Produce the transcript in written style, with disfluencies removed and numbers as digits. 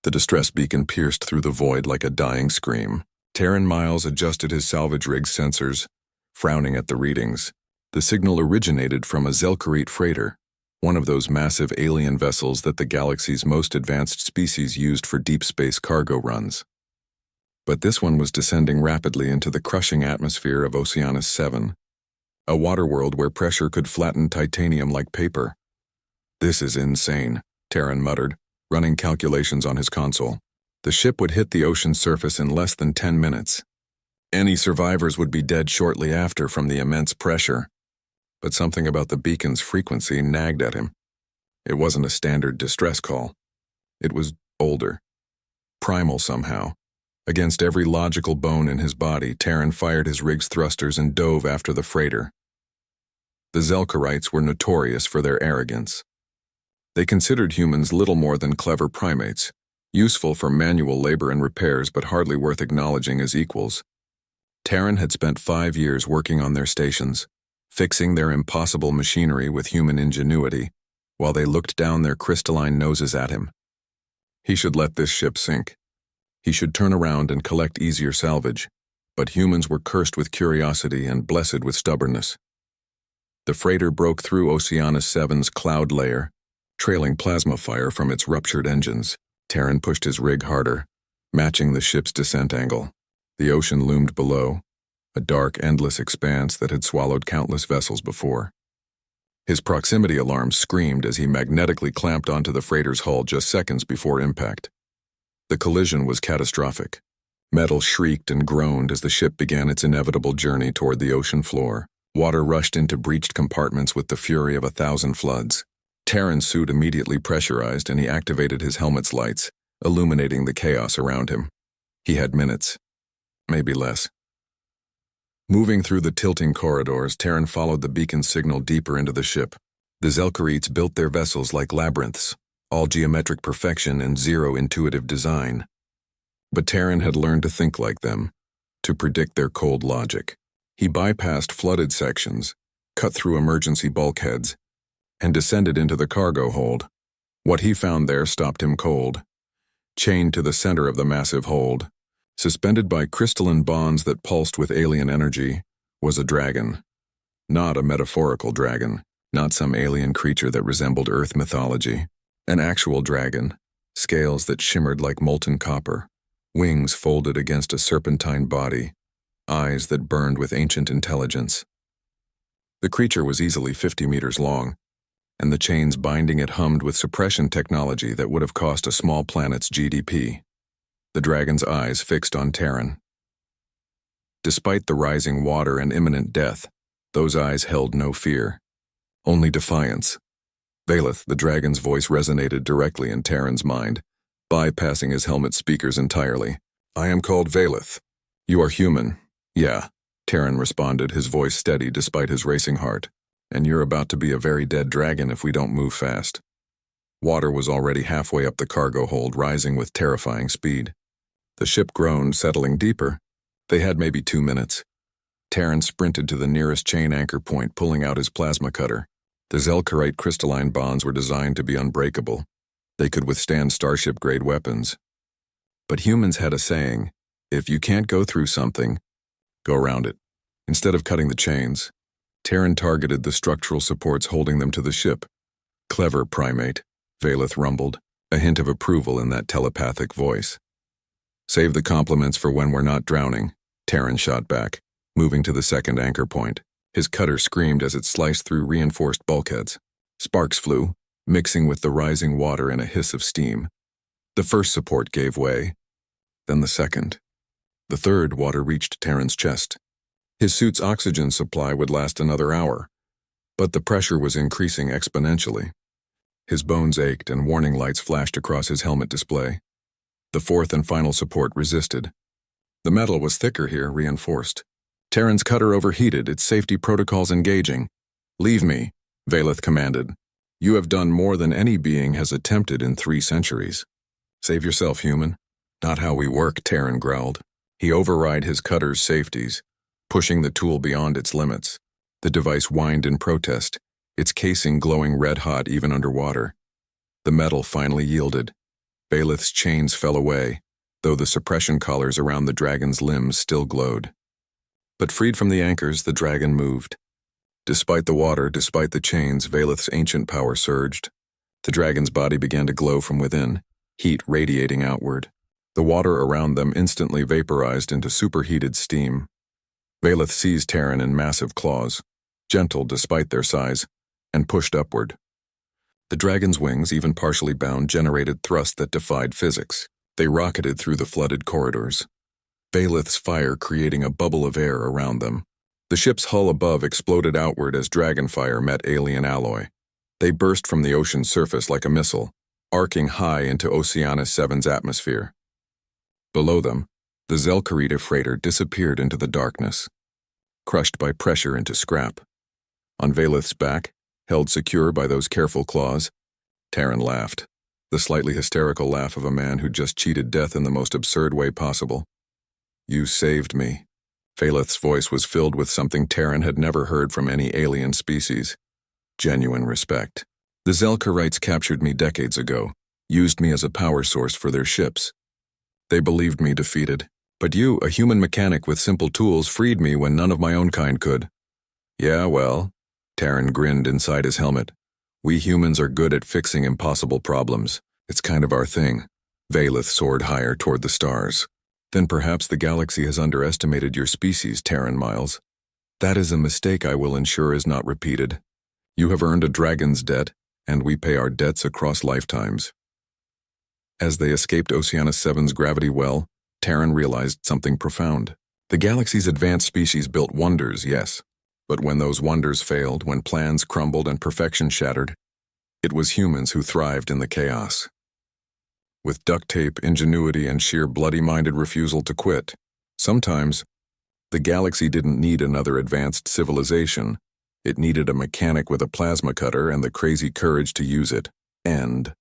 The distress beacon pierced through the void like a dying scream. Terran Miles adjusted his salvage rig's sensors, frowning at the readings. The signal originated from a Zelkarite freighter, one of those massive alien vessels that the galaxy's most advanced species used for deep space cargo runs. But this one was descending rapidly into the crushing atmosphere of Oceanus 7, a water world where pressure could flatten titanium like paper. "This is insane," Terran muttered, running calculations on his console. The ship would hit the ocean's surface in less than 10 minutes. Any survivors would be dead shortly after from the immense pressure. But something about the beacon's frequency nagged at him. It wasn't a standard distress call. It was older, primal somehow. Against every logical bone in his body, Terran fired his rig's thrusters and dove after the freighter. The Zelkarites were notorious for their arrogance. They considered humans little more than clever primates, useful for manual labor and repairs but hardly worth acknowledging as equals. Terran had spent 5 years working on their stations, fixing their impossible machinery with human ingenuity, while they looked down their crystalline noses at him. He should let this ship sink. He should turn around and collect easier salvage, but humans were cursed with curiosity and blessed with stubbornness. The freighter broke through Oceanus 7's cloud layer, trailing plasma fire from its ruptured engines. Terran pushed his rig harder, matching the ship's descent angle. The ocean loomed below, a dark, endless expanse that had swallowed countless vessels before. His proximity alarm screamed as he magnetically clamped onto the freighter's hull just seconds before impact. The collision was catastrophic. Metal shrieked and groaned as the ship began its inevitable journey toward the ocean floor. Water rushed into breached compartments with the fury of 1,000 floods. Terran's suit immediately pressurized and he activated his helmet's lights, illuminating the chaos around him. He had minutes, maybe less. Moving through the tilting corridors, Terran followed the beacon's signal deeper into the ship. The Zelkarites built their vessels like labyrinths, all geometric perfection and zero intuitive design. But Terran had learned to think like them, to predict their cold logic. He bypassed flooded sections, cut through emergency bulkheads, and descended into the cargo hold. What he found there stopped him cold. Chained to the center of the massive hold, suspended by crystalline bonds that pulsed with alien energy, was a dragon. Not a metaphorical dragon, not some alien creature that resembled Earth mythology. An actual dragon, scales that shimmered like molten copper, wings folded against a serpentine body, eyes that burned with ancient intelligence. The creature was easily 50 meters long, and the chains binding it hummed with suppression technology that would have cost a small planet's GDP. The dragon's eyes fixed on Terran. Despite the rising water and imminent death, those eyes held no fear, only defiance. Valeth, the dragon's voice resonated directly in Terran's mind, bypassing his helmet speakers entirely. "I am called Valeth. You are human." "Yeah," Terran responded, his voice steady despite his racing heart. "And you're about to be a very dead dragon if we don't move fast." Water was already halfway up the cargo hold, rising with terrifying speed. The ship groaned, settling deeper. They had maybe 2 minutes. Terran sprinted to the nearest chain anchor point, pulling out his plasma cutter. The Zelkarite crystalline bonds were designed to be unbreakable. They could withstand starship-grade weapons. But humans had a saying, if you can't go through something, go around it. Instead of cutting the chains, Terran targeted the structural supports holding them to the ship. "Clever primate," Valeth rumbled, a hint of approval in that telepathic voice. "Save the compliments for when we're not drowning," Terran shot back, moving to the second anchor point. His cutter screamed as it sliced through reinforced bulkheads. Sparks flew, mixing with the rising water in a hiss of steam. The first support gave way, then the second. The third, water reached Terran's chest. His suit's oxygen supply would last another hour, but the pressure was increasing exponentially. His bones ached and warning lights flashed across his helmet display. The fourth and final support resisted. The metal was thicker here, reinforced. Terran's cutter overheated, its safety protocols engaging. "Leave me," Valeth commanded. "You have done more than any being has attempted in 3 centuries. Save yourself, human." "Not how we work," Terran growled. He override his cutter's safeties, pushing the tool beyond its limits. The device whined in protest, its casing glowing red-hot even underwater. The metal finally yielded. Baelith's chains fell away, though the suppression collars around the dragon's limbs still glowed. But freed from the anchors, the dragon moved. Despite the water, despite the chains, Baelith's ancient power surged. The dragon's body began to glow from within, heat radiating outward. The water around them instantly vaporized into superheated steam. Baelith seized Terran in massive claws, gentle despite their size, and pushed upward. The dragon's wings, even partially bound, generated thrust that defied physics. They rocketed through the flooded corridors, Baelith's fire creating a bubble of air around them. The ship's hull above exploded outward as dragonfire met alien alloy. They burst from the ocean's surface like a missile, arcing high into Oceanus 7's atmosphere. Below them, the Zelkarita freighter disappeared into the darkness, crushed by pressure into scrap. On Baelith's back, held secure by those careful claws, Terran laughed, the slightly hysterical laugh of a man who just cheated death in the most absurd way possible. "You saved me." Baelith's voice was filled with something Terran had never heard from any alien species. Genuine respect. The Zelkarites captured me decades ago, used me as a power source for their ships. They believed me defeated. But you, a human mechanic with simple tools, freed me when none of my own kind could. Yeah, well, Terran grinned inside his helmet. We humans are good at fixing impossible problems. It's kind of our thing. Baelith soared higher toward the stars. Then perhaps the galaxy has underestimated your species, Terran Miles. That is a mistake I will ensure is not repeated. You have earned a dragon's debt, and we pay our debts across lifetimes. As they escaped Oceanus 7's gravity well, Terran realized something profound. The galaxy's advanced species built wonders, yes. But when those wonders failed, when plans crumbled and perfection shattered, it was humans who thrived in the chaos. With duct tape, ingenuity, and sheer bloody-minded refusal to quit, sometimes the galaxy didn't need another advanced civilization. It needed a mechanic with a plasma cutter and the crazy courage to use it. End.